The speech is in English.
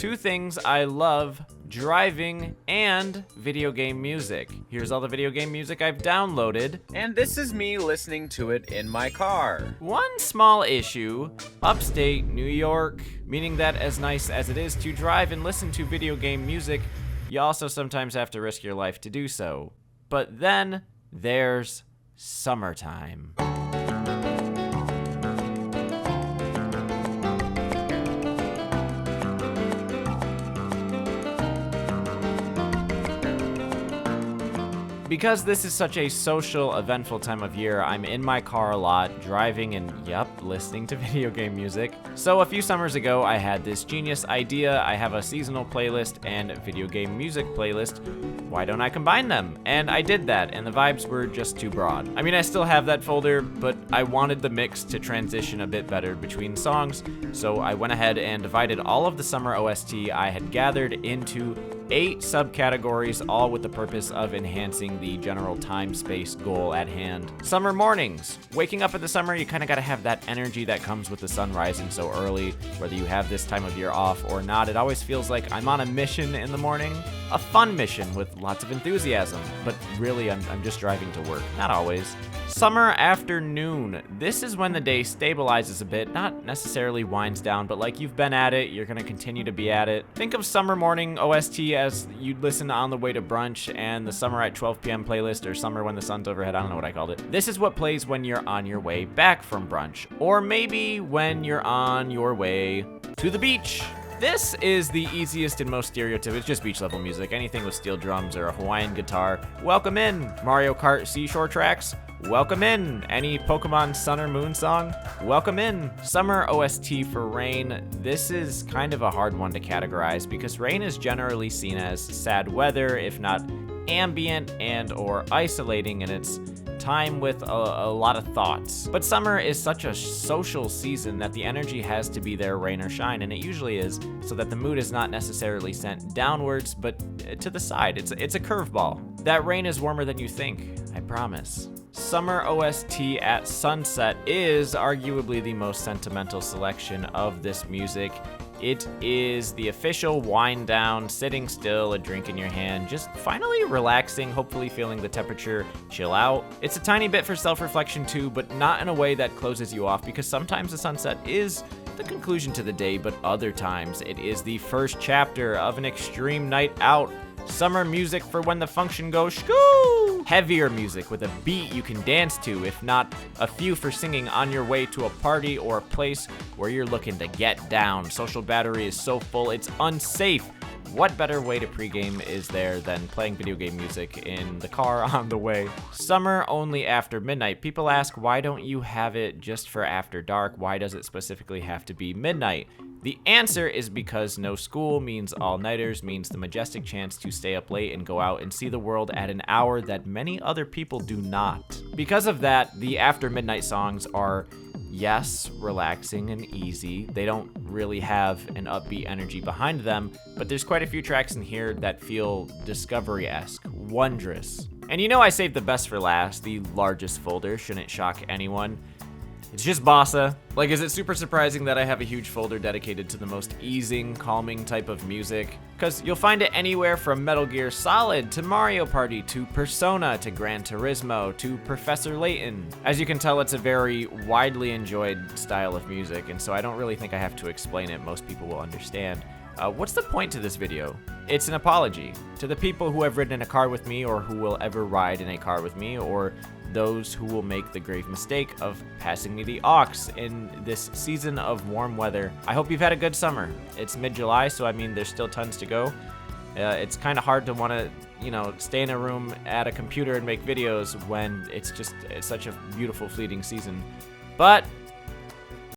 Two things I love: driving and video game music. Here's all the video game music I've downloaded. And this is me listening to it in my car. One small issue: upstate New York, meaning that as nice as it is to drive and listen to video game music, you also sometimes have to risk your life to do so. But then there's summertime. Because this is such a social, eventful time of year, I'm in my car a lot, driving and, listening to video game music. So a few summers ago, I had this genius idea. I have a seasonal playlist and video game music playlist. Why don't I combine them? And I did that, and the vibes were just too broad. I mean, I still have that folder, but I wanted the mix to transition a bit better between songs, so I went ahead and divided all of the summer OST I had gathered into 8 subcategories, all with the purpose of enhancing the general time-space goal at hand. Summer mornings. Waking up in the summer, you kind of got to have that energy that comes with the sun rising so early. Whether you have this time of year off or not, it always feels like I'm on a mission in the morning. A fun mission with lots of enthusiasm, but really I'm just driving to work. Not always. Summer afternoon. This is when the day stabilizes a bit, not necessarily winds down, but like you've been at it, you're gonna continue to be at it. Think of summer morning OST as you'd listen on the way to brunch, and the summer at 12 p.m. playlist, or summer when the sun's overhead, I don't know what I called it. This is what plays when you're on your way back from brunch, or maybe when you're on your way to the beach. This is the easiest and most stereotypical. It's just beach level music. Anything with steel drums or a Hawaiian guitar, welcome in. Mario Kart Seashore tracks, welcome in. Any Pokemon Sun or Moon song, welcome in. Summer OST for Rain. This is kind of a hard one to categorize because rain is generally seen as sad weather, if not ambient and or isolating in its time with a lot of thoughts. But summer is such a social season that the energy has to be there, rain or shine, and it usually is, so that the mood is not necessarily sent downwards, but to the side. It's a curveball. That rain is warmer than you think, I promise. Summer OST at sunset is arguably the most sentimental selection of this music. It is the official wind down, sitting still, a drink in your hand, just finally relaxing, hopefully feeling the temperature chill out. It's a tiny bit for self-reflection too, but not in a way that closes you off, because sometimes the sunset is the conclusion to the day, but other times it is the first chapter of an extreme night out. Summer music for when the function goes shkoo! Heavier music with a beat you can dance to, if not a few for singing on your way to a party or a place where you're looking to get down. Social battery is so full, it's unsafe. What better way to pregame is there than playing video game music in the car on the way? Summer only after midnight. People ask, why don't you have it just for after dark? Why does it specifically have to be midnight? The answer is because no school means all-nighters, means the majestic chance to stay up late and go out and see the world at an hour that many other people do not. Because of that, the after midnight songs are, yes, relaxing and easy. They don't really have an upbeat energy behind them, but there's quite a few tracks in here that feel Discovery-esque, wondrous. And you know I saved the best for last, the largest folder, shouldn't shock anyone. It's just bossa. Like, is it super surprising that I have a huge folder dedicated to the most easing, calming type of music? Because you'll find it anywhere from Metal Gear Solid to Mario Party to Persona to Gran Turismo to Professor Layton. As you can tell, it's a very widely enjoyed style of music, and so I don't really think I have to explain it. Most people will understand. What's the point to this video? It's an apology to the people who have ridden in a car with me or who will ever ride in a car with me, or those who will make the grave mistake of passing me the aux in this season of warm weather. I hope you've had a good summer. It's mid-July, so I mean, there's still tons to go. It's kind of hard to want to, stay in a room at a computer and make videos when it's such a beautiful, fleeting season. But